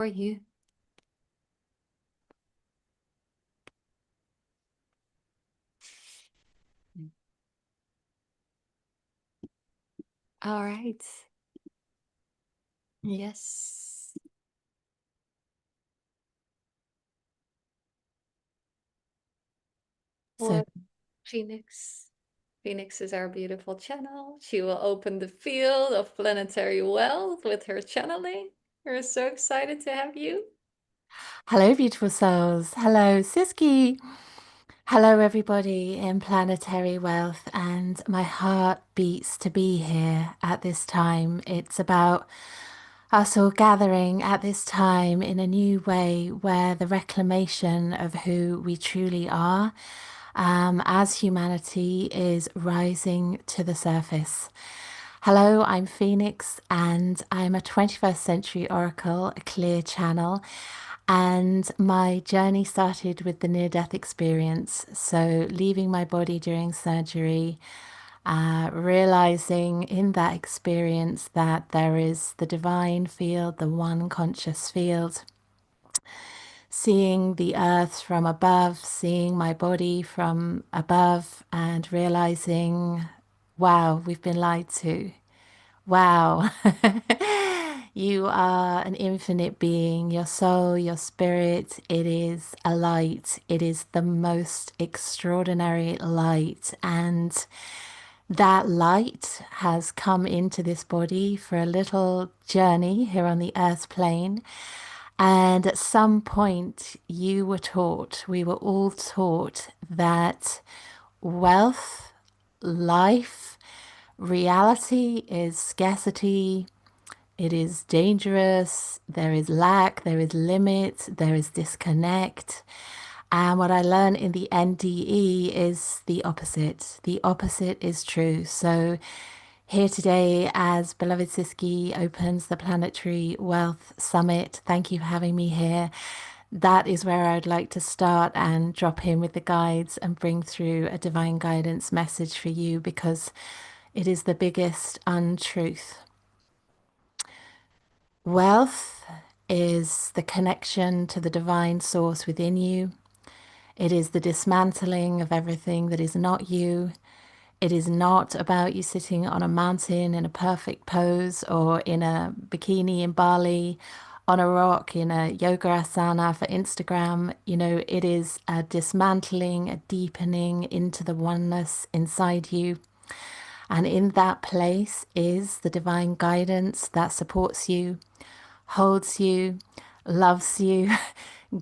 For you. All right. Yes. So Well, Phoenix. Phoenix is our beautiful channel. She will open the field of planetary wealth with her channeling. We're so excited to have you. hello, beautiful souls. Hello, Siski. Hello, everybody in Planetary Wealth. And my heart beats to be here at this time. It's about us all gathering at this time in a new way where the reclamation of who we truly are as humanity is rising to the surface. Hello, I'm Phoenix, and I'm a 21st century oracle, a clear channel. And my journey started with the near death experience. So, leaving my body during surgery, realizing in that experience that there is the divine field, the one conscious field, seeing the earth from above, seeing my body from above, and realizing, wow, we've been lied to. Wow. You are an infinite being, your soul, your spirit. It is a light. It is the most extraordinary light. And that light has come into this body for a little journey here on the earth plane. And at some point, you were taught, we were all taught that wealth, life, reality is scarcity, it is dangerous, there is lack, there is limit, there is disconnect. And what I learned in the NDE is the opposite. The opposite is true. So, here today, as beloved Siski opens the Planetary Wealth Summit, thank you for having me here. That is where I'd like to start and drop in with the guides and bring through a divine guidance message for you because it is the biggest untruth. Wealth is the connection to the divine source within you. It is the dismantling of everything that is not you. It is not about you sitting on a mountain in a perfect pose or in a bikini in Bali, on a rock in a yoga asana for Instagram. It is a dismantling, a deepening into the oneness inside you. And in that place is the divine guidance that supports you, holds you, loves you,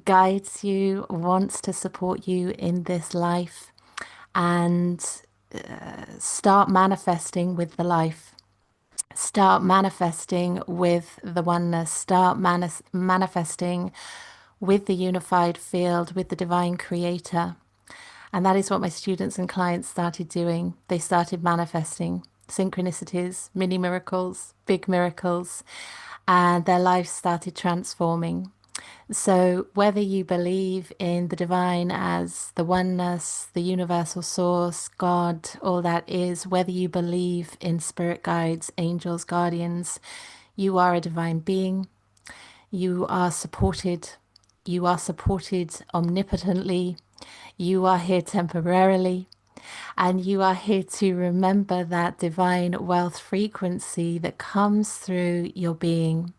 guides you, wants to support you in this life. And start manifesting with the life. Start manifesting with the oneness. Start manifesting with the unified field, with the divine creator. And that is what my students and clients started doing. They started manifesting synchronicities, mini miracles, big miracles, and their lives started transforming. So, whether you believe in the divine as the oneness, the universal source, God, all that is, whether you believe in spirit guides, angels, guardians, you are a divine being. You are supported. You are supported omnipotently. You are here temporarily. And you are here to remember that divine wealth frequency that comes through your being.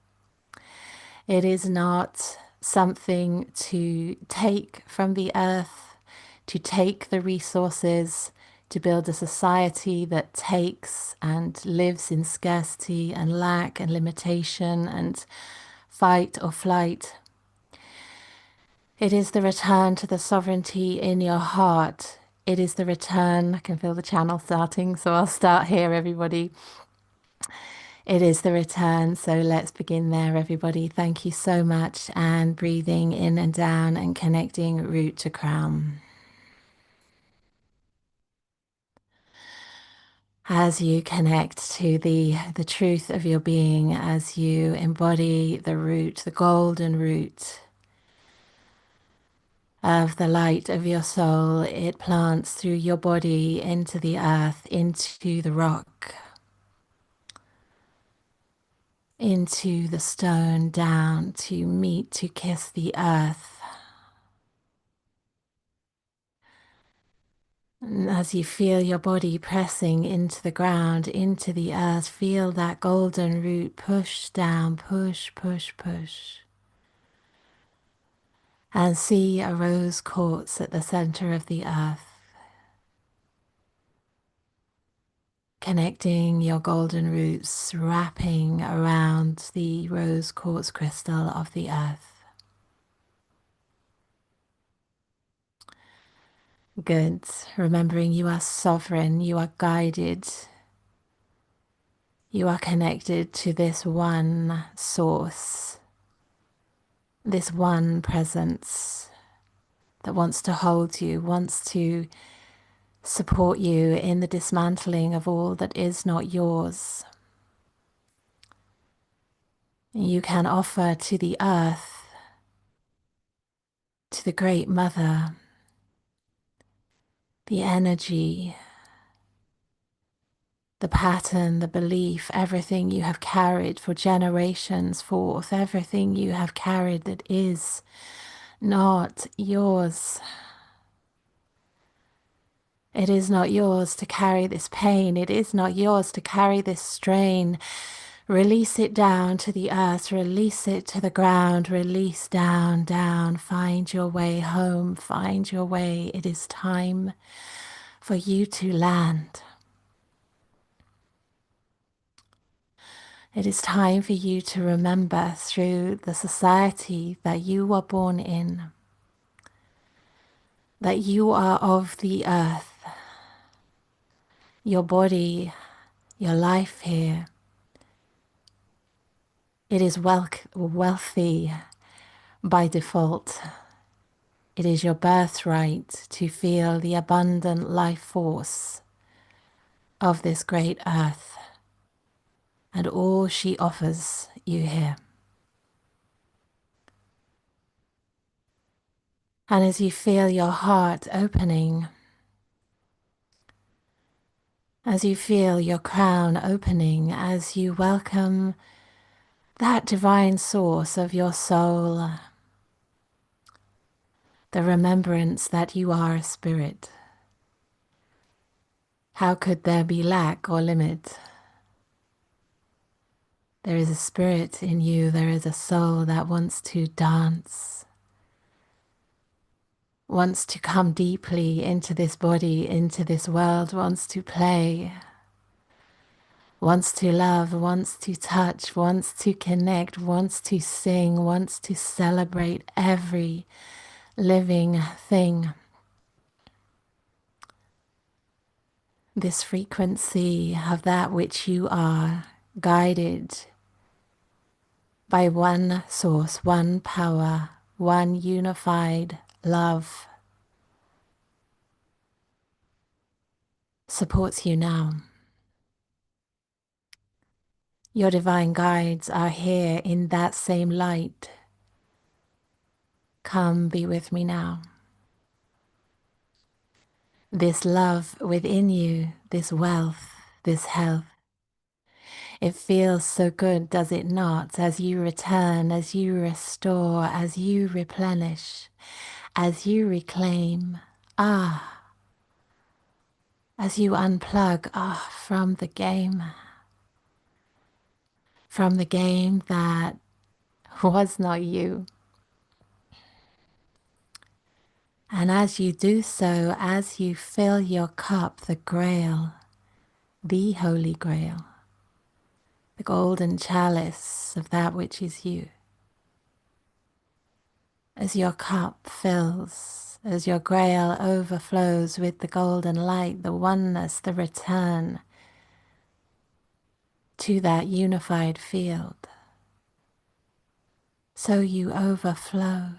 It is not something to take from the earth, to take the resources, to build a society that takes and lives in scarcity and lack and limitation and fight or flight. It is the return to the sovereignty in your heart. It is the return. I can feel the channel starting, so I'll start here, everybody. It is the return. So let's begin there, everybody. Thank you so much. And breathing in and down and connecting root to crown. As you connect to the truth of your being, as you embody the root, the golden root of the light of your soul, it plants through your body into the earth, into the rock. into the stone, down to meet, to kiss the earth. And as you feel your body pressing into the ground, into the earth, feel that golden root push down, push, push, push. And see a rose quartz at the center of the earth, connecting your golden roots, wrapping around the rose quartz crystal of the earth. Good. Remembering you are sovereign, you are guided, you are connected to this one source, this one presence that wants to hold you, wants to support you in the dismantling of all that is not yours. You can offer to the earth, to the Great Mother, the energy, the pattern, the belief, everything you have carried for generations forth, everything you have carried that is not yours. It is not yours to carry this pain. It is not yours to carry this strain. Release it down to the earth. Release it to the ground. Release down, down. Find your way home. Find your way. It is time for you to land. It is time for you to remember through the society that you were born in, that you are of the earth. Your body, your life here, it is wealthy by default. It is your birthright to feel the abundant life force of this great earth and all she offers you here. And as you feel your heart opening, as you feel your crown opening, as you welcome that divine source of your soul, the remembrance that you are a spirit. How could there be lack or limit? There is a spirit in you, there is a soul that wants to dance, wants to come deeply into this body, into this world, wants to play, wants to love, wants to touch, wants to connect, wants to sing, wants to celebrate every living thing. This frequency of that which you are, guided by one source, one power, one unified love, supports you now. Your divine guides are here in that same light. Come be with me now. This love within you, this wealth, this health, it feels so good, does it not, as you return, as you restore, as you replenish, as you reclaim, as you unplug, from the game that was not you. And as you do so, as you fill your cup, the Grail, the Holy Grail, the golden chalice of that which is you, as your cup fills, as your Grail overflows with the golden light, the oneness, the return to that unified field, so you overflow.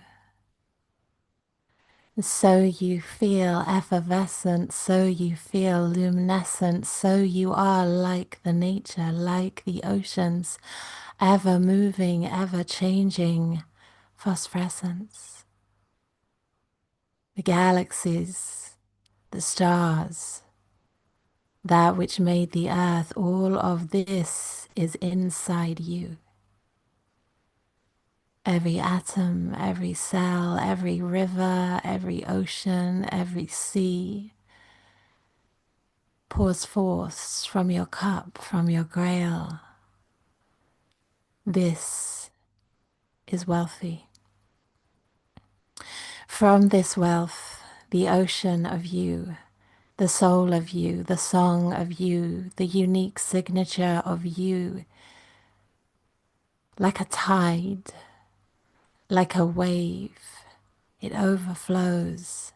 So you feel effervescent, so you feel luminescent, so you are like the nature, like the oceans, ever moving, ever changing phosphorescence. The galaxies, the stars, that which made the earth, all of this is inside you. Every atom, every cell, every river, every ocean, every sea pours forth from your cup, from your grail. This is wealthy. From this wealth, the ocean of you, the soul of you, the song of you, the unique signature of you, like a tide, like a wave, it overflows.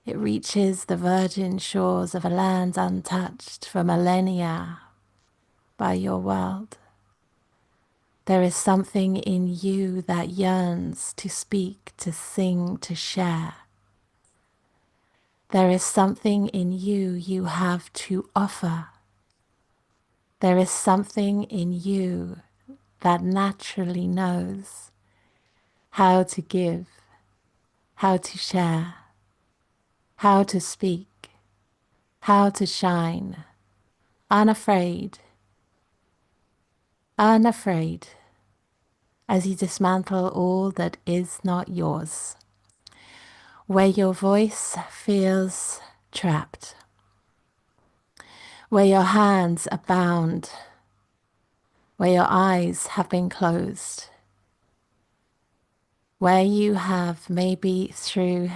It reaches the virgin shores of a land untouched for millennia by your world. There is something in you that yearns to speak, to sing, to share. There is something in you you have to offer. There is something in you that naturally knows how to give, how to share, how to speak, how to shine, unafraid, unafraid, as you dismantle all that is not yours, where your voice feels trapped, where your hands are bound, where your eyes have been closed, where you have maybe through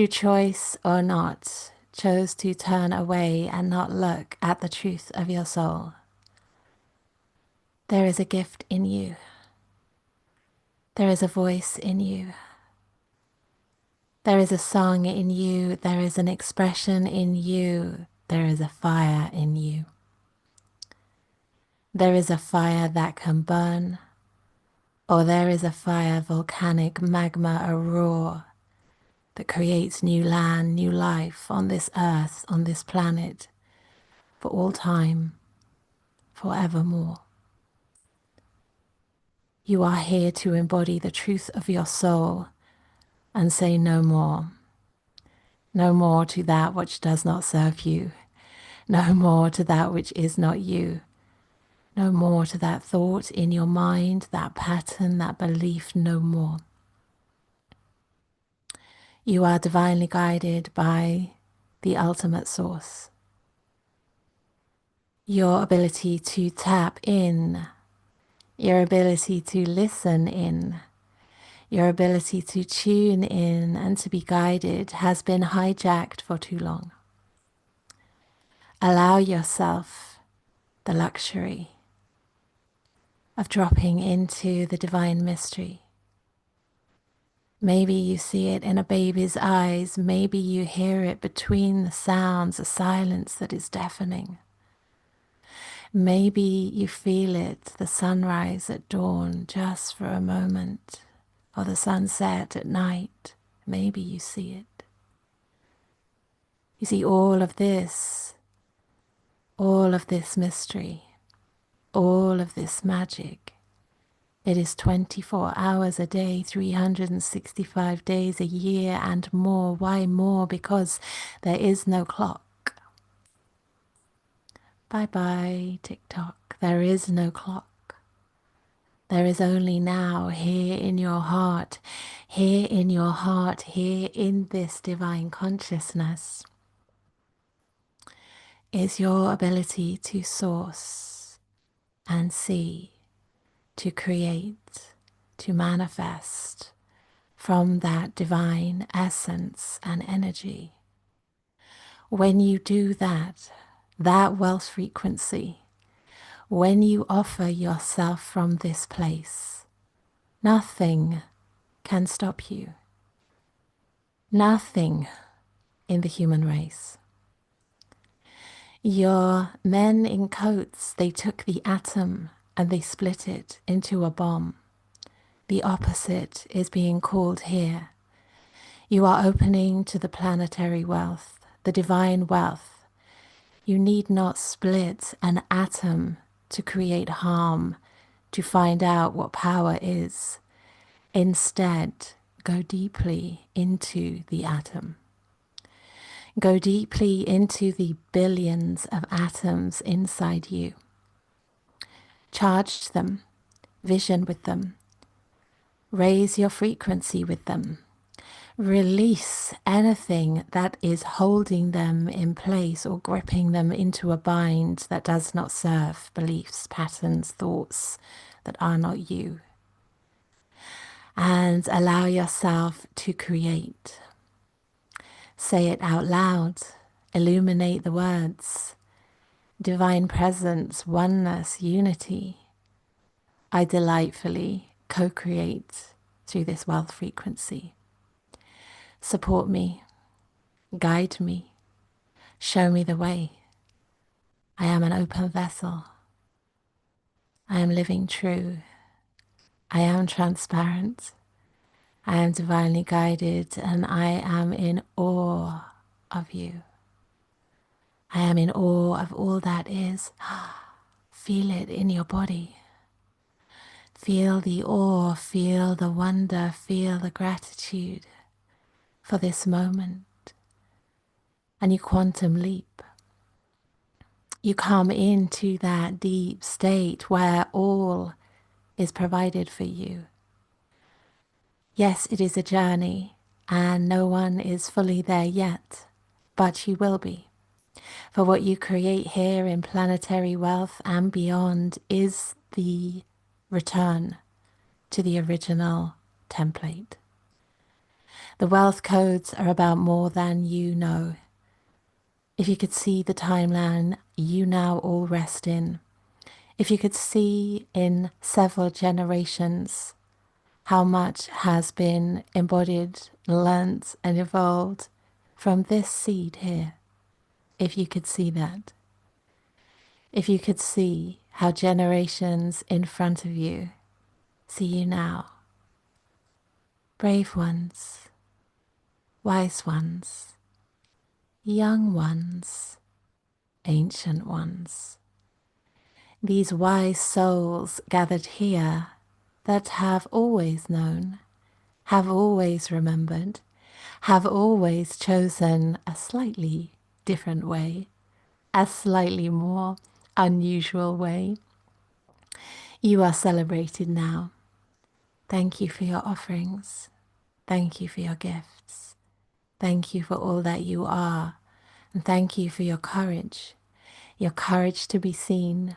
choice or not chose to turn away and not look at the truth of your soul. There is a gift in you. There is a voice in you. There is a song in you. There is an expression in you. There is a fire in you. There is a fire that can burn, or there is a fire, volcanic magma, a roar that creates new land, new life on this earth, on this planet, for all time, forevermore. You are here to embody the truth of your soul and say no more. No more to that which does not serve you. No more to that which is not you. No more to that thought in your mind, that pattern, that belief, no more. You are divinely guided by the ultimate source. Your ability to tap in, your ability to listen in, your ability to tune in and to be guided has been hijacked for too long. Allow yourself the luxury of dropping into the divine mystery. Maybe you see it in a baby's eyes. Maybe you hear it between the sounds, a silence that is deafening. Maybe you feel it, the sunrise at dawn, just for a moment, or the sunset at night. Maybe you see it. You see all of this mystery, all of this magic. It is 24 hours a day, 365 days a year and more. Why more? Because there is no clock. Bye-bye, TikTok. There is no clock. There is only now, here in your heart, here in your heart, here in this divine consciousness, is your ability to source and see, to create, to manifest from that divine essence and energy. When you do that, that wealth frequency, when you offer yourself from this place, nothing can stop you. Nothing in the human race. Your men in coats, they took the atom and they split it into a bomb. The opposite is being called here. You are opening to the planetary wealth, the divine wealth. You need not split an atom to create harm, to find out what power is. Instead, go deeply into the atom. Go deeply into the billions of atoms inside you. Charge them, vision with them, Raise your frequency with them. Release anything that is holding them in place or gripping them into a bind that does not serve beliefs, patterns, thoughts that are not you. And allow yourself to create. Say it out loud. Illuminate the words. Divine presence, oneness, unity. I delightfully co-create through this wealth frequency. Support me, guide me, show me the way. I am an open vessel. I am living true. I am transparent. I am divinely guided, and I am in awe of you. I am in awe of all that is. Feel it in your body. Feel the awe, feel the wonder, feel the gratitude for this moment. And you quantum leap. You come into that deep state where all is provided for you. Yes, it is a journey, and no one is fully there yet, but you will be. For what you create here in planetary wealth and beyond is the return to the original template. The wealth codes are about more than you know. If you could see the timeline you now all rest in, if you could see in several generations how much has been embodied, learnt, and evolved from this seed here, if you could see that, if you could see how generations in front of you see you now, brave ones, wise ones, young ones, ancient ones, these wise souls gathered here that have always known, have always remembered, have always chosen a slightly different way, a slightly more unusual way. You are celebrated now. Thank you for your offerings. Thank you for your gifts. Thank you for all that you are. And thank you for your courage to be seen,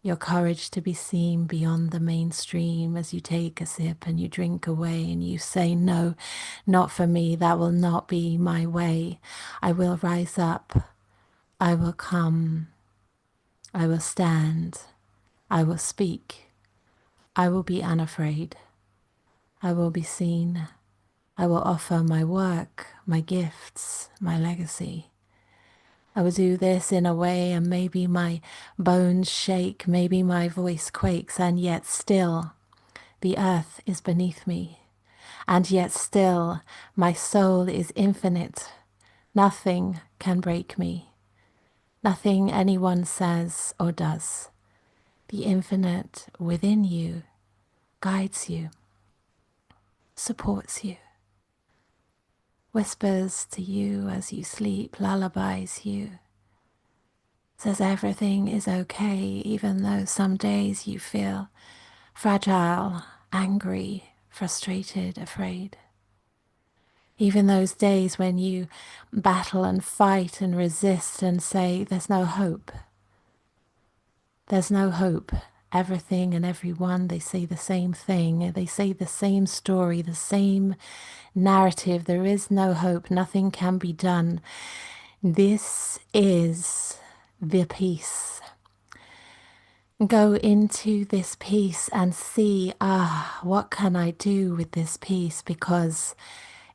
your courage to be seen beyond the mainstream as you take a sip and you drink away and you say, no, not for me. That will not be my way. I will rise up. I will come. I will stand. I will speak. I will be unafraid. I will be seen. I will offer my work, my gifts, my legacy. I will do this in a way, and maybe my bones shake, maybe my voice quakes, and yet still the earth is beneath me. And yet still my soul is infinite. Nothing can break me. Nothing anyone says or does. The infinite within you guides you, supports you, whispers to you as you sleep, lullabies you, says everything is okay, even though some days you feel fragile, angry, frustrated, afraid. Even those days when you battle and fight and resist and say, there's no hope. There's no hope. Everything and everyone, they say the same thing. They say the same story, the same narrative. There is no hope. Nothing can be done. This is the peace. Go into this peace and see, what can I do with this peace? Because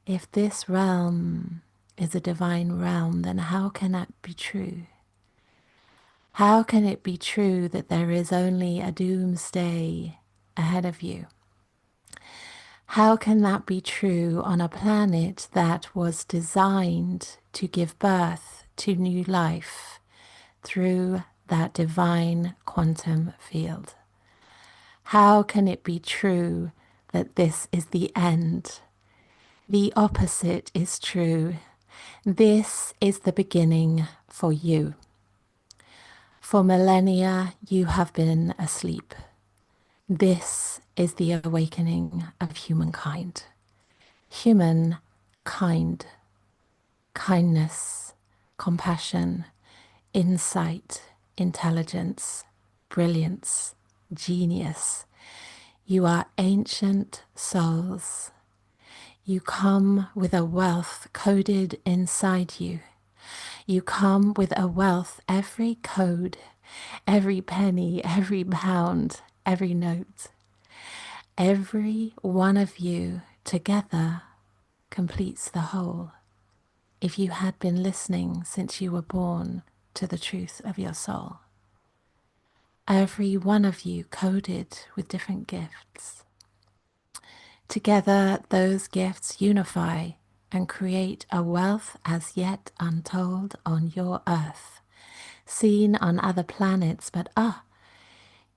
if this realm is a divine realm, then how can that be true? How can it be true that there is only a doomsday ahead of you? How can that be true on a planet that was designed to give birth to new life through that divine quantum field? How can it be true that this is the end? The opposite is true. This is the beginning for you. For millennia, you have been asleep. This is the awakening of humankind. Humankind, kindness, compassion, insight, intelligence, brilliance, genius. You are ancient souls. You come with a wealth coded inside you. You come with a wealth, every code, every penny, every pound, every note. Every one of you together completes the whole. If you had been listening since you were born to the truth of your soul, every one of you coded with different gifts. Together, those gifts unify and create a wealth as yet untold on your earth, seen on other planets, but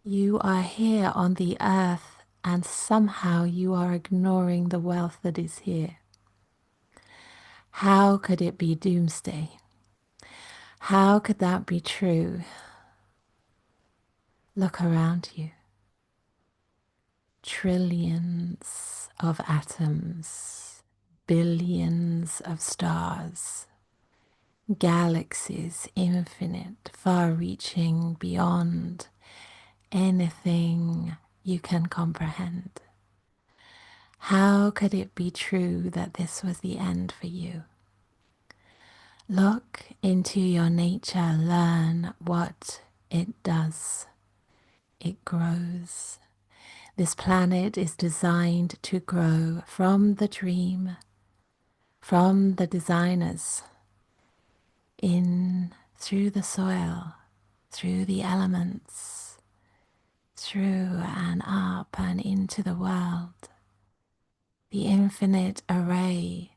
you are here on the earth and somehow you are ignoring the wealth that is here. How could it be doomsday? How could that be true? Look around you. Trillions of atoms, billions of stars, galaxies infinite, far reaching beyond anything you can comprehend. How could it be true that this was the end for you? Look into your nature, learn what it does. It grows. This planet is designed to grow from the dream, from the designers, in through the soil, through the elements, through and up and into the world. The infinite array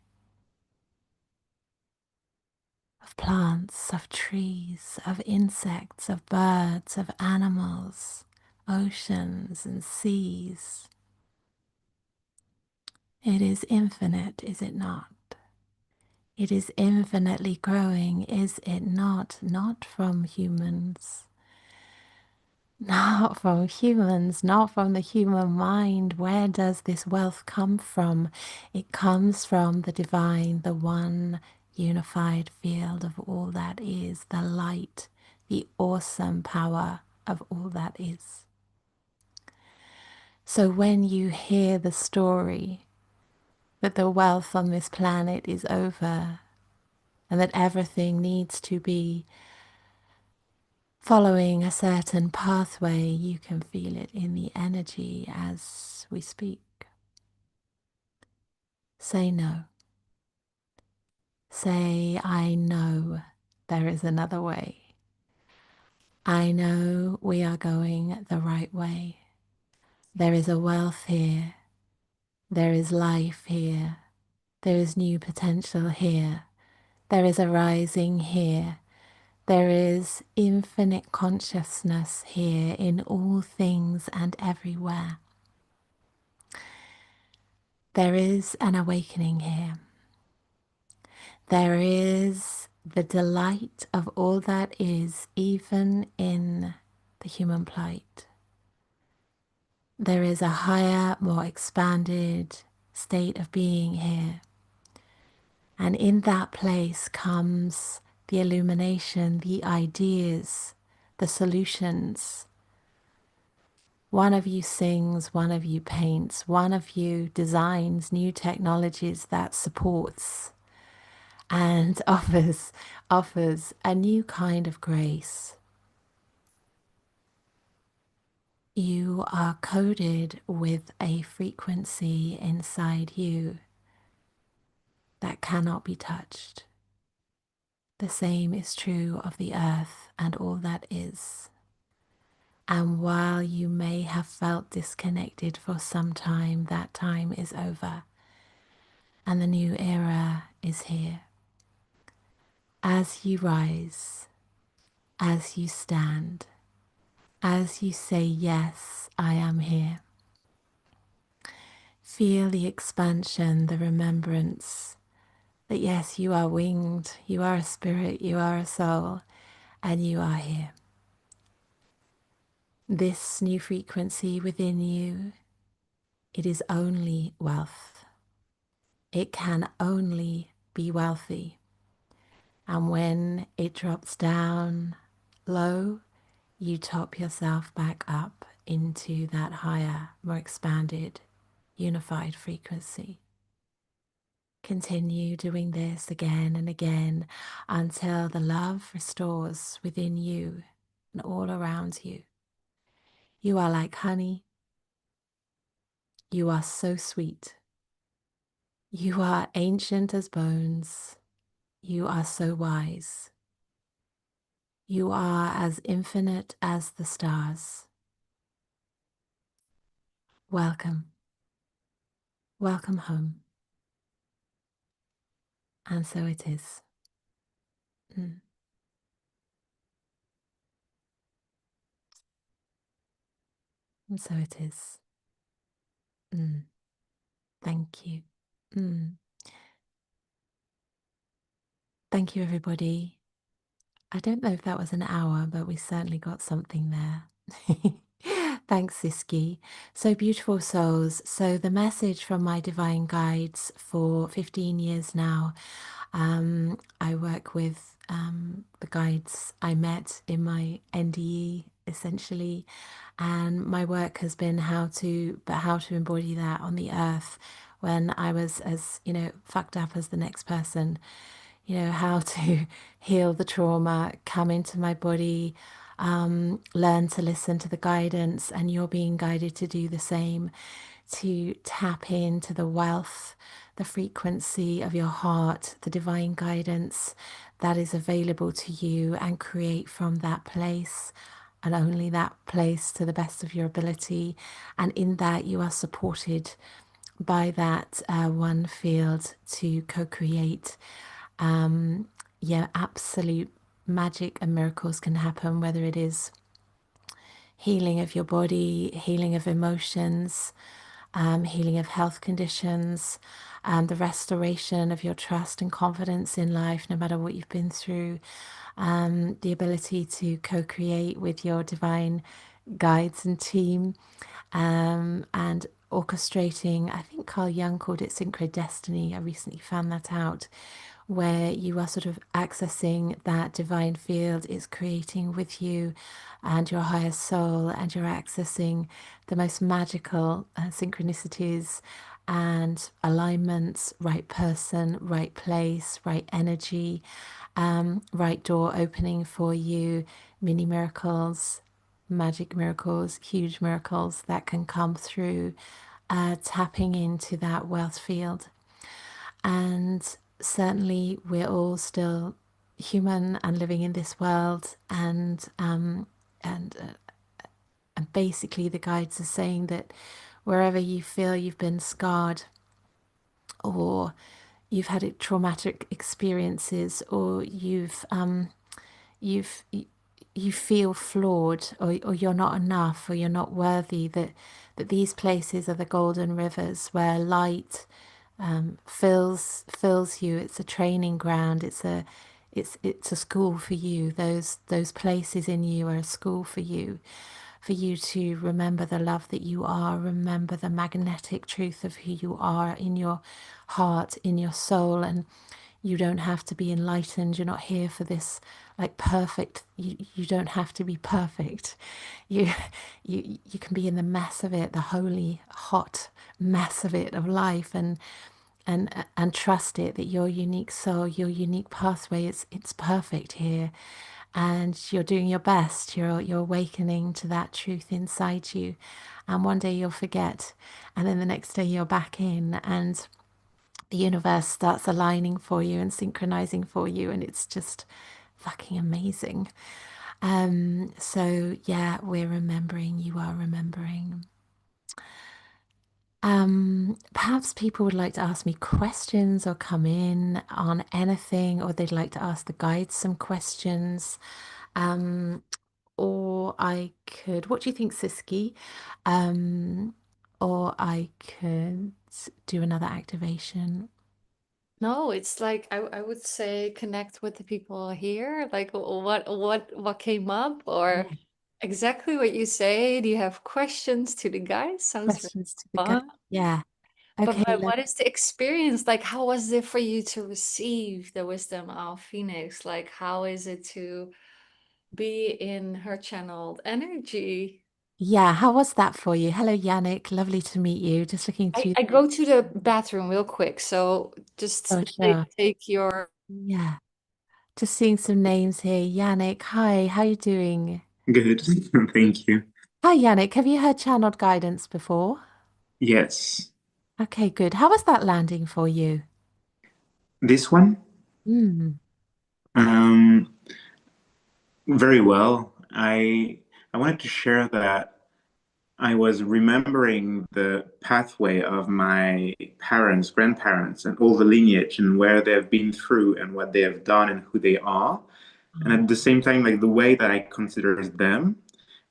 of plants, of trees, of insects, of birds, of animals, oceans and seas. It is infinite, is it not? It is infinitely growing, is it not? Not from humans. Not from humans, not from the human mind. Where does this wealth come from? It comes from the divine, the one unified field of all that is, the light, the awesome power of all that is. So when you hear the story that the wealth on this planet is over and that everything needs to be following a certain pathway, you can feel it in the energy as we speak. Say no. Say, I know there is another way. I know we are going the right way. There is a wealth here. There is life here. There is new potential here. There is a rising here. There is infinite consciousness here in all things and everywhere. There is an awakening here. There is the delight of all that is, even in the human plight. There is a higher, more expanded state of being here. And in that place comes the illumination, the ideas, the solutions. One of you sings, one of you paints, one of you designs new technologies that supports and offers a new kind of grace. You are coded with a frequency inside you that cannot be touched. The same is true of the earth and all that is. And while you may have felt disconnected for some time, that time is over and the new era is here. As you rise, as you stand, as you say, yes, I am here, feel the expansion, the remembrance that yes, you are winged, you are a spirit, you are a soul, and you are here. This new frequency within you It is only wealth. It can only be wealthy. And when it drops down low, you top yourself back up into that higher, more expanded, unified frequency. Continue doing this again and again until the love restores within you and all around you. You are like honey. You are so sweet. You are ancient as bones. You are so wise. You are as infinite as the stars. Welcome. Welcome home. And so it is. Mm. And so it is. Mm. Thank you. Mm. Thank you, everybody. I don't know if that was an hour, but we certainly got something there. Thanks, Siski. So beautiful souls. So the message from my divine guides for 15 years now. I work with the guides I met in my NDE essentially, and my work has been how to embody that on the earth when I was as fucked up as the next person, how to heal the trauma, come into my body, learn to listen to the guidance, and you're being guided to do the same, to tap into the wealth, the frequency of your heart, the divine guidance that is available to you, and create from that place and only that place to the best of your ability. And in that, you are supported by that one field to co-create. Yeah, absolute magic and miracles can happen, whether it is healing of your body, healing of emotions, healing of health conditions, the restoration of your trust and confidence in life, no matter what you've been through, the ability to co-create with your divine guides and team, and orchestrating. I think Carl Jung called it synchrodestiny. I recently found that out, where you are sort of accessing that divine field it's creating with you and your higher soul, and you're accessing the most magical synchronicities and alignments, right person, right place, right energy, right door opening for you, mini miracles, magic miracles, huge miracles that can come through tapping into that wealth field. And certainly, we're all still human and living in this world, and basically, the guides are saying that wherever you feel you've been scarred, or you've had traumatic experiences, or you've you feel flawed, or you're not enough, or you're not worthy, that these places are the golden rivers where light fills you. It's a training ground. It's a school for you. Those places in you are a school for you to remember the love that you are, remember the magnetic truth of who you are in your heart, in your soul. And you don't have to be enlightened. You're not here for this like perfect. You don't have to be perfect. You you can be in the mess of it, the holy hot mess of it, of life, and trust it, that your unique soul, your unique pathway, it's perfect here, and you're doing your best. You're awakening to that truth inside you, and one day you'll forget, and then the next day you're back in, and the universe starts aligning for you and synchronizing for you, and it's just fucking amazing. So yeah, we're remembering, you are remembering. Perhaps people would like to ask me questions or come in on anything, or they'd like to ask the guides some questions. Um, or I could, what do you think, Siski? Or I could do another activation. No, it's like I would say connect with the people here. Like what came up, or Yeah. exactly what you say. Do you have questions to the guys? Sounds really Questions to the guy. fun. Yeah. But Okay. what is the experience like? How was it for you to receive the wisdom of Phoenix? Like, how is it to be in her channeled energy? Yeah. How was that for you? Hello, Yannick. Lovely to meet you. Just looking through. I go to the bathroom real quick, so just Oh, sure. take your. Yeah. Just seeing some names here. Yannick. Hi. How you doing? Good. Thank you. Hi, Yannick. Have you heard channeled guidance before? Yes. Okay, good. How was that landing for you? This one, Hmm. um, very well. I wanted to share that I was remembering the pathway of my parents, grandparents, and all the lineage and where they've been through and what they have done and who they are. And at the same time, like the way that I consider them.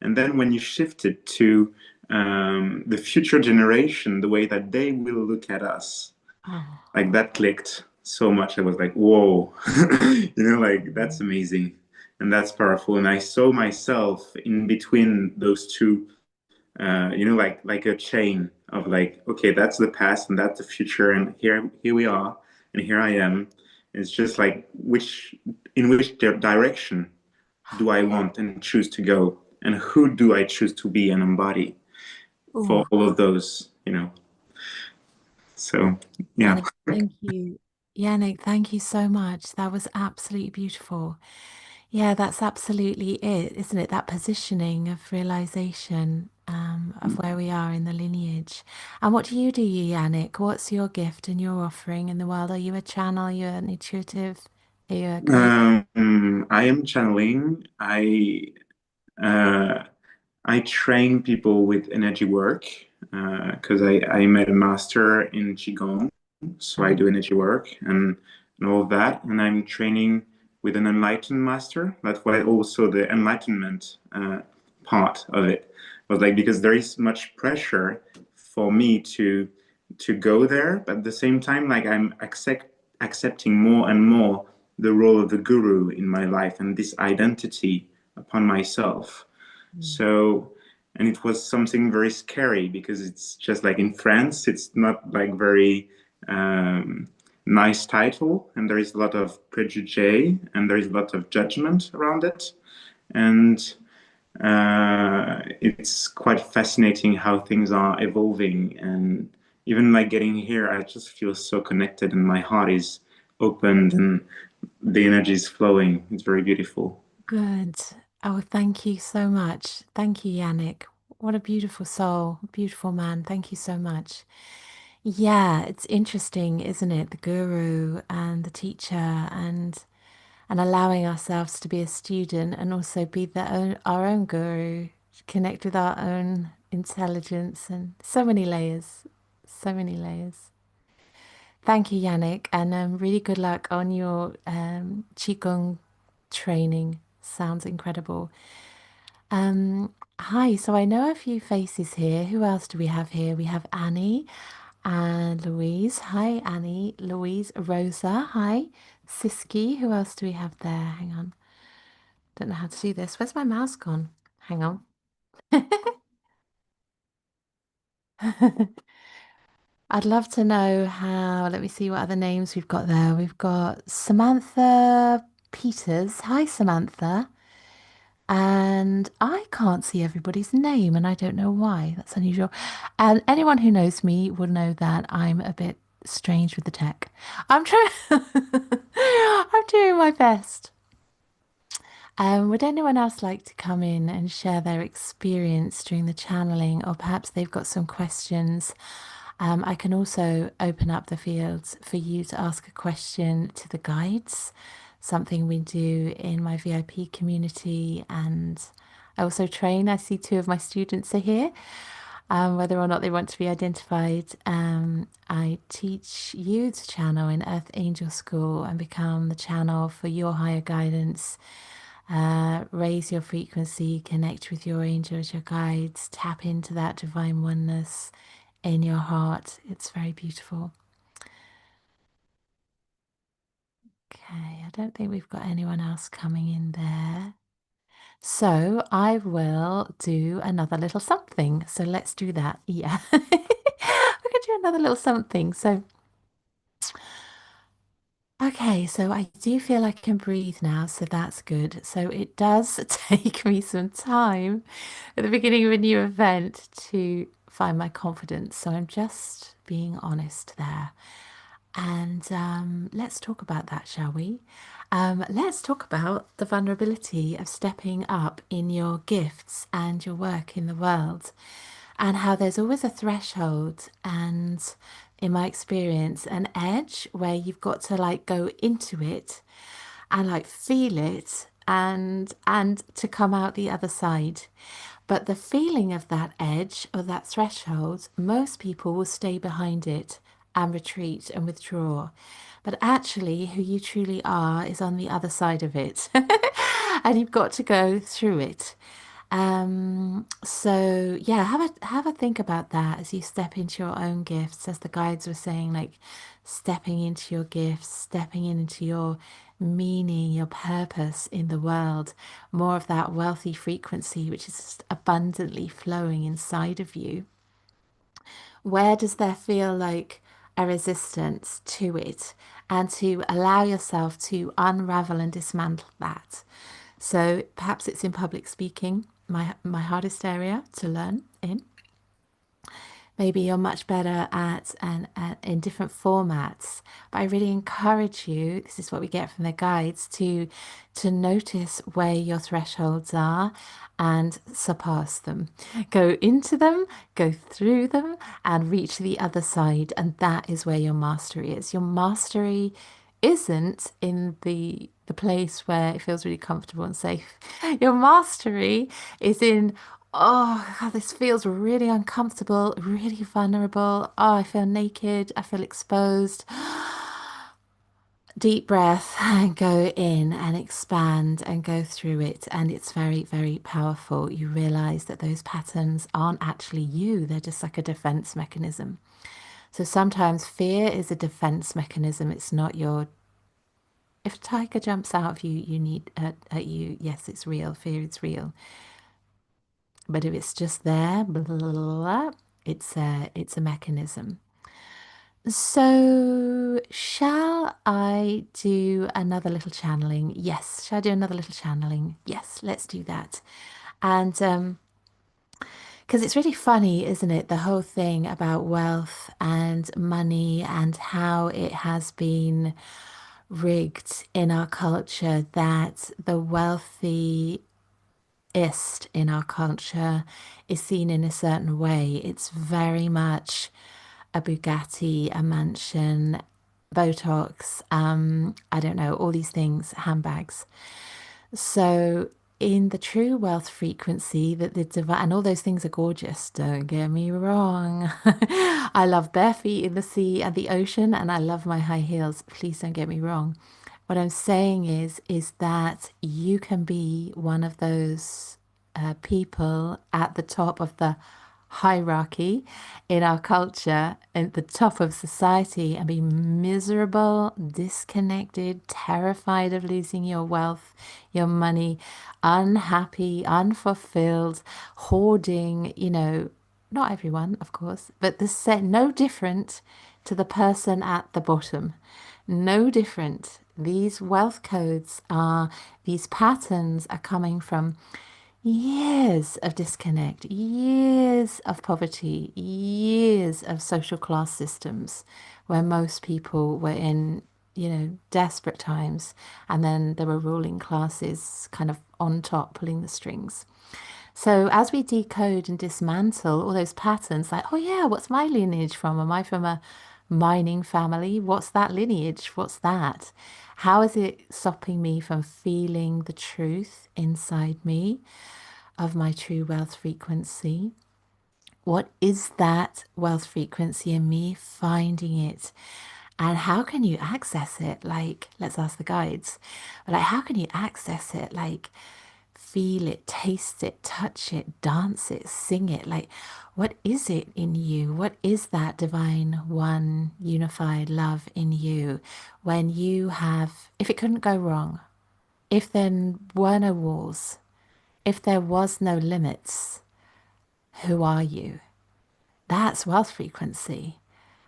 And then when you shift it to the future generation, the way that they will look at us, Oh. like that clicked so much. I was like, whoa, like that's amazing and that's powerful. And I saw myself in between those two, like a chain of like, okay, that's the past and that's the future, and here we are, and here I am. It's just like in which direction do I want and choose to go, and who do I choose to be and embody for Oh. all of those. So yeah. Yannick, thank you. Yannick, thank you so much. That was absolutely beautiful. Yeah, that's absolutely it, isn't it? That positioning of realization of where we are in the lineage. And what do, Yannick? What's your gift and your offering in the world? Are you a channel? Are you an intuitive? Are you a guide? I am channeling. Uh, I train people with energy work because I made a master in Qigong, so I do energy work and all of that. And I'm training with an enlightened master. That's why also the enlightenment part of it was like, because there is much pressure for me to go there, but at the same time, like I'm accepting more and more the role of the guru in my life and this identity upon myself. Mm. So, and it was something very scary because it's just like in France, it's not like very nice title, and there is a lot of prejudice and there is a lot of judgment around it. And it's quite fascinating how things are evolving. And even like getting here, I just feel so connected, and my heart is opened, and the energy is flowing. It's very beautiful. Good. Oh, thank you so much. Thank you, Yannick. What a beautiful soul, beautiful man. Thank you so much. Yeah, it's interesting, isn't it? The guru and the teacher and allowing ourselves to be a student and also be our own guru, connect with our own intelligence and so many layers, so many layers. Thank you, Yannick, and really good luck on your Qigong training. Sounds incredible. Hi, so I know a few faces here. Who else do we have here? We have Annie and Louise. Hi, Annie, Louise, Rosa. Hi, Siski. Who else do we have there? Hang on. Don't know how to do this. Where's my mouse gone? Hang on. I'd love to know how. Let me see what other names we've got there. We've got Samantha Peters. Hi, Samantha. And I can't see everybody's name, and I don't know why. That's unusual. And anyone who knows me will know that I'm a bit strange with the tech. I'm trying. I'm doing my best. Would anyone else like to come in and share their experience during the channeling, or perhaps they've got some questions? I can also open up the fields for you to ask a question to the guides, something we do in my VIP community. And I also train. I see two of my students are here. Whether or not they want to be identified, I teach you to channel in Earth Angel School and become the channel for your higher guidance. Raise your frequency, connect with your angels, your guides, tap into that divine oneness in your heart. It's very beautiful. Okay, I don't think we've got anyone else coming in there. So I will do another little something. So let's do that. Yeah. We're going to do another little something. So, okay, so I do feel I can breathe now, so that's good. So it does take me some time at the beginning of a new event to find my confidence. So I'm just being honest there. And let's talk about that, shall we? Let's talk about the vulnerability of stepping up in your gifts and your work in the world, and how there's always a threshold and, in my experience, an edge where you've got to like go into it and like feel it and to come out the other side. But the feeling of that edge or that threshold, most people will stay behind it and retreat and withdraw. But actually, who you truly are is on the other side of it. And you've got to go through it. So yeah, have a think about that as you step into your own gifts, as the guides were saying, like stepping into your gifts, stepping into your meaning, your purpose in the world, more of that wealthy frequency which is just abundantly flowing inside of you. Where does there feel like a resistance to it? And to allow yourself to unravel and dismantle that. So perhaps it's in public speaking, my hardest area to learn in. Maybe you're much better at and in different formats, but I really encourage you, this is what we get from the guides, to notice where your thresholds are and surpass them. Go into them, go through them, and reach the other side. And that is where your mastery is. Your mastery isn't in the place where it feels really comfortable and safe. Your mastery is in, oh, God, this feels really uncomfortable, really vulnerable. Oh, I feel naked. I feel exposed. Deep breath and go in and expand and go through it. And it's very, very powerful. You realize that those patterns aren't actually you, they're just like a defense mechanism. So sometimes fear is a defense mechanism. It's not your. If a tiger jumps out of you, you need at you. Yes, it's real. Fear is real. But if it's just there, blah, blah, blah, blah, it's a mechanism. So, shall I do another little channeling? Yes. Shall I do another little channeling? Yes, let's do that. And because it's really funny, isn't it? The whole thing about wealth and money and how it has been rigged in our culture that the wealthy in our culture is seen in a certain way. It's very much a Bugatti, a mansion, Botox, I don't know, all these things, handbags. So in the true wealth frequency that the divine, and all those things are gorgeous, don't get me wrong. I love bare feet in the sea and the ocean, and I love my high heels. Please don't get me wrong. What I'm saying is that you can be one of those people at the top of the hierarchy in our culture, at the top of society, and be miserable, disconnected, terrified of losing your wealth, your money, unhappy, unfulfilled, hoarding, not everyone, of course, but no different to the person at the bottom. No different. These wealth codes are, these patterns are coming from years of disconnect, years of poverty, years of social class systems where most people were in, desperate times. And then there were ruling classes kind of on top pulling the strings. So as we decode and dismantle all those patterns, like, oh yeah, what's my lineage from? Am I from a mining family? What's that lineage? What's that? How is it stopping me from feeling the truth inside me of my true wealth frequency? What is that wealth frequency in me? Finding it. And how can you access it? Like, let's ask the guides. But like, how can you access it? Like, feel it, taste it, touch it, dance it, sing it. Like, what is it in you? What is that divine one unified love in you when you have, if it couldn't go wrong, if there were no walls, If there was no limits, who are you? That's wealth frequency.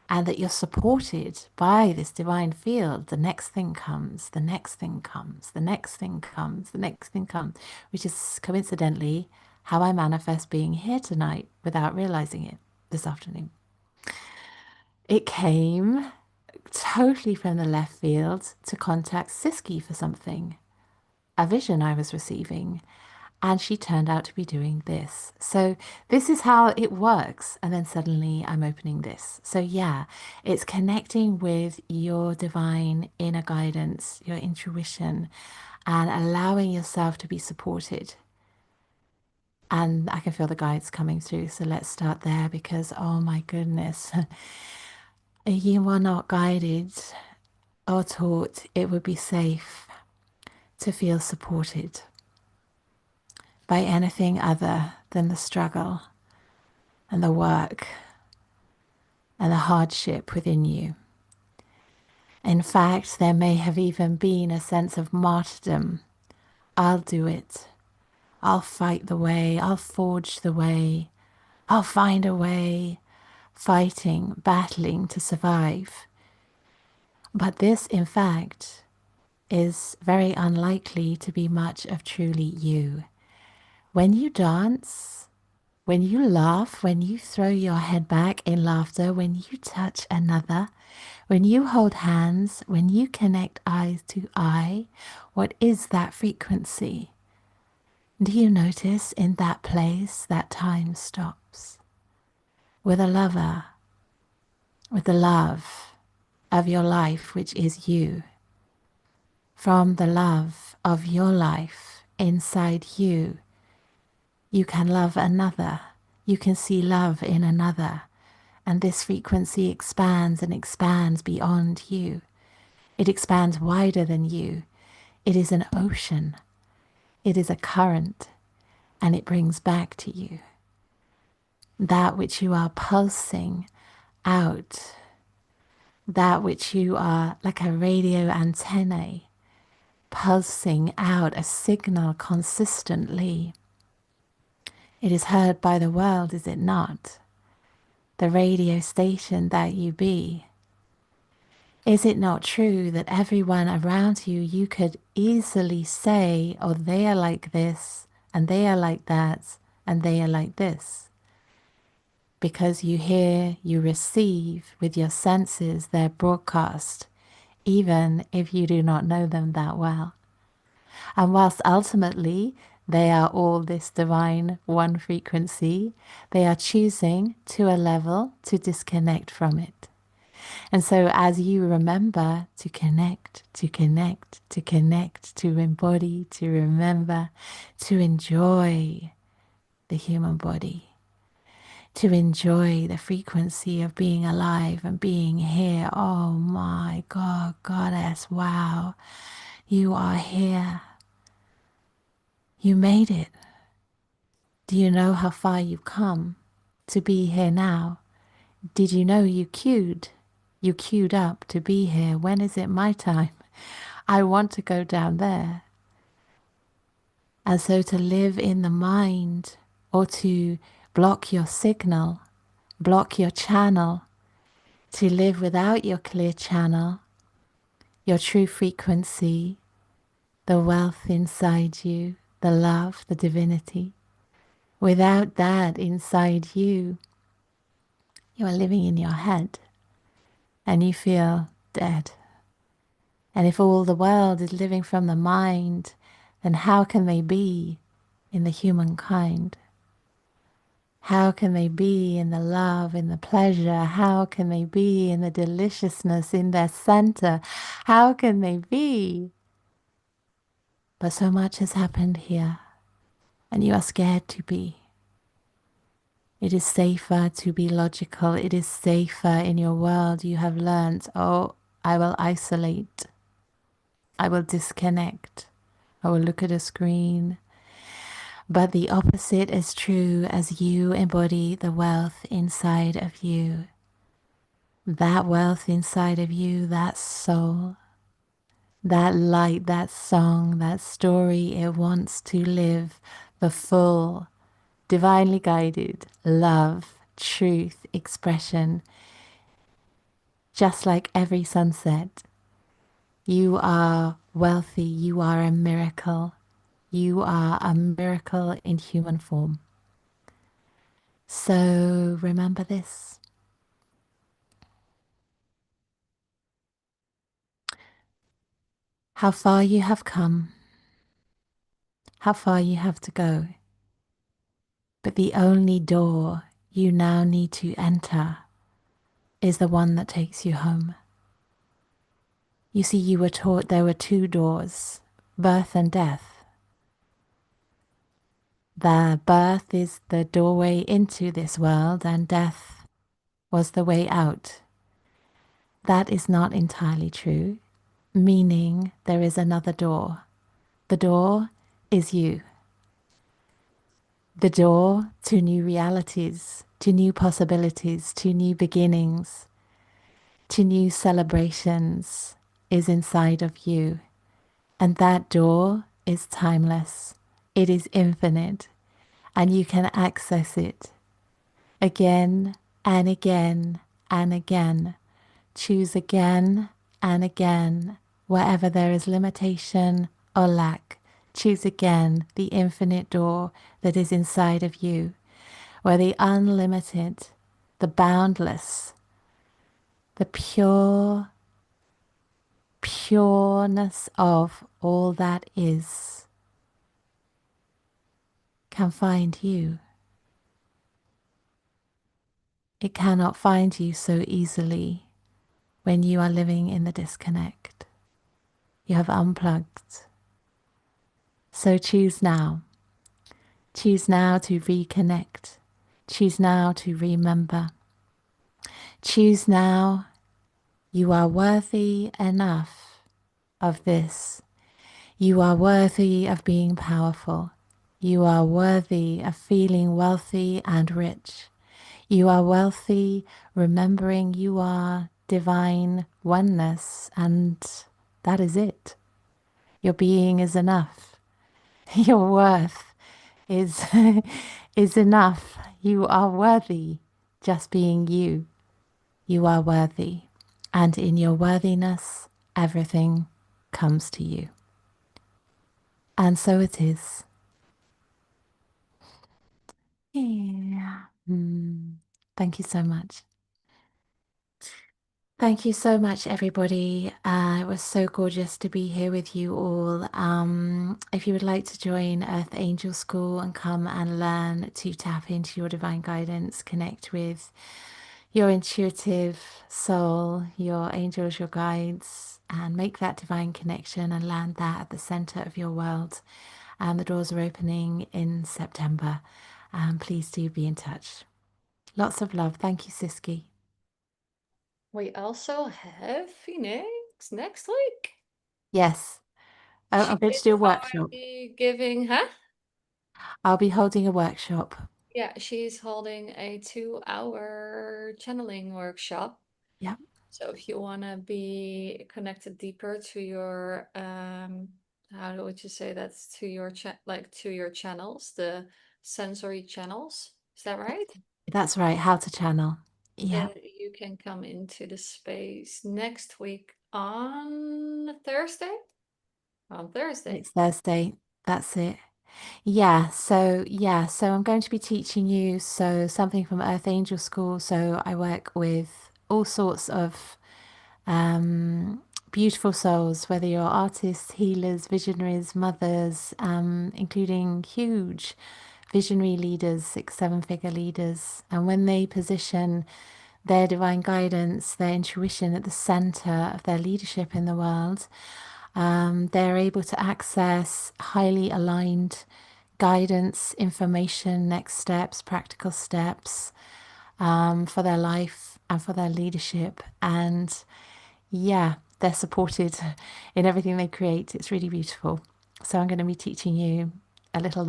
And that you're supported by this divine field. The next thing comes, the next thing comes, the next thing comes, the next thing comes, which is coincidentally how I manifest being here tonight without realizing it this afternoon. It came totally from the left field to contact Siski for something, a vision I was receiving. And she turned out to be doing this. So this is how it works. And then suddenly I'm opening this. So yeah, it's connecting with your divine inner guidance, your intuition, and allowing yourself to be supported. And I can feel the guides coming through. So let's start there because, oh my goodness, you are not guided or taught it would be safe to feel supported by anything other than the struggle and the work and the hardship within you. In fact, there may have even been a sense of martyrdom. I'll do it. I'll fight the way. I'll forge the way. I'll find a way. Fighting, battling to survive. But this, in fact, is very unlikely to be much of truly you. When you dance, when you laugh, when you throw your head back in laughter, when you touch another, when you hold hands, when you connect eyes to eye, what is that frequency? Do you notice in that place that time stops? With a lover, with the love of your life, which is you. From the love of your life inside you, you can love another. You can see love in another. And this frequency expands and expands beyond you. It expands wider than you. It is an ocean. It is a current. And it brings back to you that which you are pulsing out. That which you are like a radio antennae, pulsing out a signal consistently. It is heard by the world, is it not? The radio station that you be. Is it not true that everyone around you, you could easily say, oh, they are like this, and they are like that, and they are like this? Because you hear, you receive with your senses their broadcast, even if you do not know them that well. And whilst ultimately they are all this divine one frequency, they are choosing to a level to disconnect from it. And so as you remember to connect, to connect, to connect, to embody, to remember, to enjoy the human body, to enjoy the frequency of being alive and being here. Oh my God, Goddess, wow, you are here. You made it. Do you know how far you've come to be here now? Did you know you queued? You queued up to be here. When is it my time? I want to go down there. And so to live in the mind or to block your signal, block your channel, to live without your clear channel, your true frequency, the wealth inside you, the love, the divinity. Without that inside you, you are living in your head and you feel dead. And if all the world is living from the mind, then how can they be in the humankind? How can they be in the love, in the pleasure? How can they be in the deliciousness in their center? How can they be? But so much has happened here, and you are scared to be. It is safer to be logical. It is safer in your world. You have learned, oh, I will isolate. I will disconnect. I will look at a screen. But the opposite is true as you embody the wealth inside of you. That wealth inside of you, that soul, that light, that song, that story, it wants to live the full, divinely guided love, truth, expression, just like every sunset. You are wealthy. You are a miracle. You are a miracle in human form. So remember this. How far you have come, how far you have to go. But the only door you now need to enter is the one that takes you home. You see, you were taught there were two doors, birth and death. The birth is the doorway into this world, and death was the way out. That is not entirely true, meaning there is another door. The door is you. The door to new realities, to new possibilities, to new beginnings, to new celebrations is inside of you. And that door is timeless. It is infinite. And you can access it again and again and again. Choose again and again. Wherever there is limitation or lack, choose again the infinite door that is inside of you, where the unlimited, the boundless, the pureness of all that is can find you. It cannot find you so easily when you are living in the disconnect. You have unplugged. So choose now. Choose now to reconnect. Choose now to remember. Choose now. You are worthy enough of this. You are worthy of being powerful. You are worthy of feeling wealthy and rich. You are wealthy, remembering you are divine oneness, and that is it. Your being is enough. Your worth is is enough. You are worthy just being you. You are worthy. And in your worthiness, everything comes to you. And so it is. Yeah. Thank you so much. Thank you so much, everybody. It was so gorgeous to be here with you all. If you would like to join Earth Angel School and come and learn to tap into your divine guidance, connect with your intuitive soul, your angels, your guides, and make that divine connection and land that at the center of your world. And the doors are opening in September. Please do be in touch. Lots of love. Thank you, Siski. We also have Phoenix next week. Yes, She I'm going to is do a workshop. already giving, huh? I'll be holding a workshop. Yeah, she's holding a 2-hour channeling workshop. Yep. So if you want to be connected deeper to your how would you say that's to your to your channels, the sensory channels. Is that right? That's right. How to channel. Yeah. You can come into the space next week on Thursday. On Thursday. Next Thursday. That's it. So I'm going to be teaching you something from Earth Angel School. So I work with all sorts of beautiful souls, whether you're artists, healers, visionaries, mothers, including huge visionary leaders, 6, 7 figure leaders. And when they position their divine guidance, their intuition at the center of their leadership in the world, they're able to access highly aligned guidance, information, next steps, practical steps for their life and for their leadership. And yeah, they're supported in everything they create. It's really beautiful. So I'm going to be teaching you a little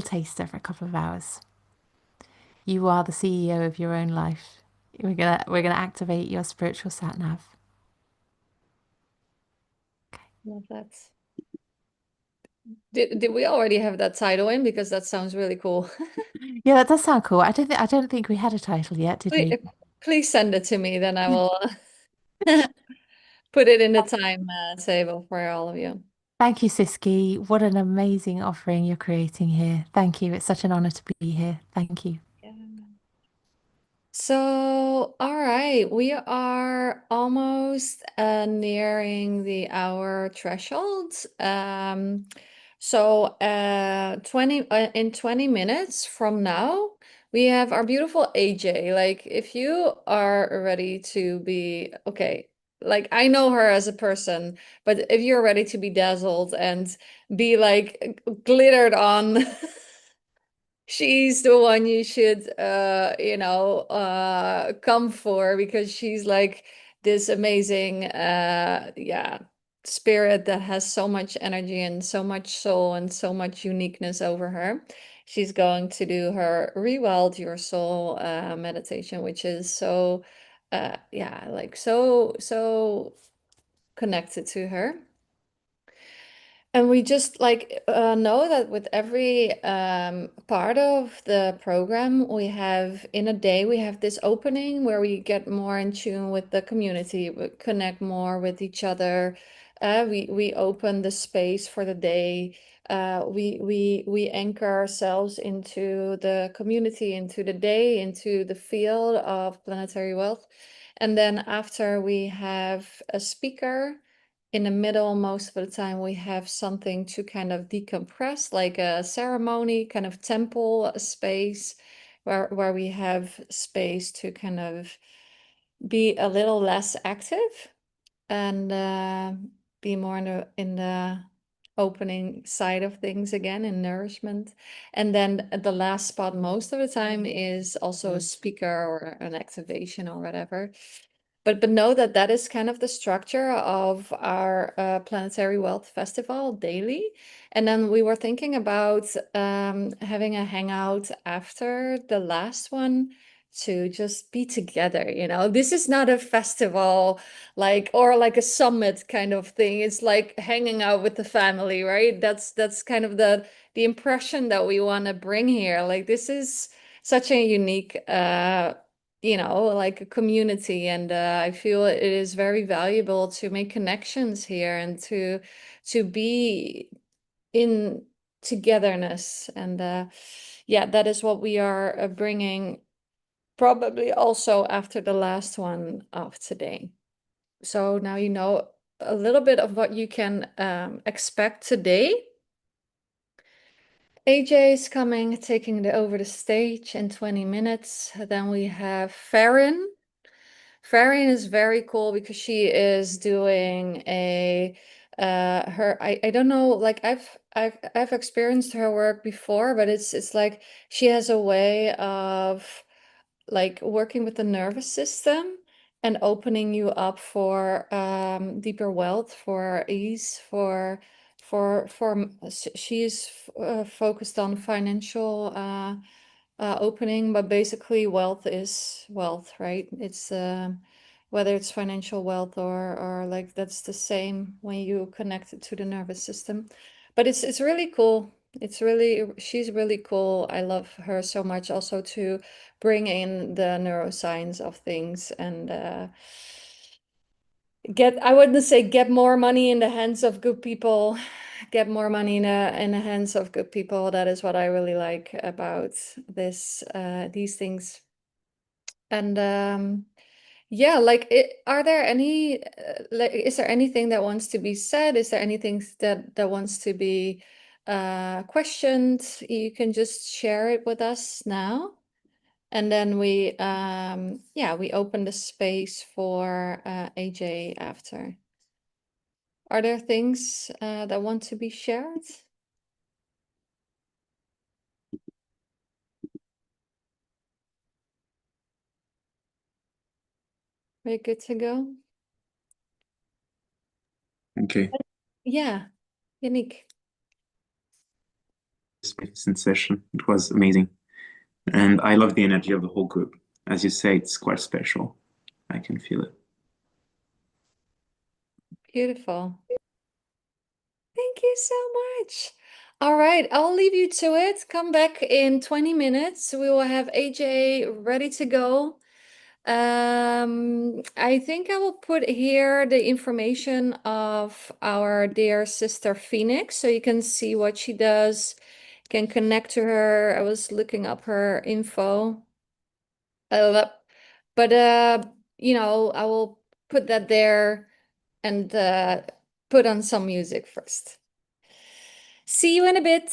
taster for a couple of hours. You are the CEO of your own life. We're gonna activate your spiritual sat nav. Love that. Did we already have that title in? Because that sounds really cool. Yeah, that does sound cool. I don't think we had a title yet, did Please, we? please send it to me, then I will put it in the time table for all of you. Thank you, Siski. What an amazing offering you're creating here. Thank you. It's such an honor to be here. Thank you. Yeah. So, all right, we are almost nearing the hour threshold. So, 20 in 20 minutes from now, we have our beautiful AJ. Like, if you are ready to be okay, like I know her as a person, but if you're ready to be dazzled and be like glittered on. She's the one you should come for, because she's like this amazing yeah, spirit that has so much energy and so much soul and so much uniqueness over her. She's going to do her Reweld Your Soul meditation, which is so yeah, like so connected to her. And we just like know that with every part of the program, we have in a day, we have this opening where we get more in tune with the community, we connect more with each other. We open the space for the day. We anchor ourselves into the community, into the day, into the field of planetary wealth. And then after we have a speaker in the middle, most of the time we have something to kind of decompress, like a ceremony, kind of temple space where we have space to kind of be a little less active and be more in the opening side of things again, in nourishment. And then the last spot most of the time is also a speaker or an activation or whatever. But know that that is kind of the structure of our Planetary Wealth Festival daily. And then we were thinking about having a hangout after the last one to just be together. This is not a festival or like a summit kind of thing. It's like hanging out with the family, right? That's kind of the impression that we want to bring here. Like, this is such a unique like a community, and I feel it is very valuable to make connections here and to be in togetherness. And yeah, that is what we are bringing probably also after the last one of today. So now you know a little bit of what you can expect today. AJ is coming, taking over the stage in 20 minutes. Then we have Farron. Farron is very cool because she is doing I don't know, like I've experienced her work before, but it's like she has a way of like working with the nervous system and opening you up for deeper wealth, for ease, she's focused on financial opening, but basically wealth is wealth, right? It's whether it's financial wealth or like that's the same when you connect it to the nervous system. But it's really cool. She's really cool. I love her so much also to bring in the neuroscience of things and I wouldn't say get more money in the hands of good people, get more money in the hands of good people. That is what I really like about these things. And yeah, like are there any is there anything that wants to be said? Is there anything that wants to be questioned? You can just share it with us now. And then we open the space for AJ after. Are there things that want to be shared? We're good to go? Okay. Yeah, Yannick. This magnificent session. It was amazing. And I love the energy of the whole group. As you say, it's quite special. I can feel it. Beautiful. Thank you so much. All right, I'll leave you to it. Come back in 20 minutes. We will have AJ ready to go. I think I will put here the information of our dear sister Phoenix, so you can see what she does, can connect to her. I was looking up her info. But you know, I will put that there and put on some music first. See you in a bit.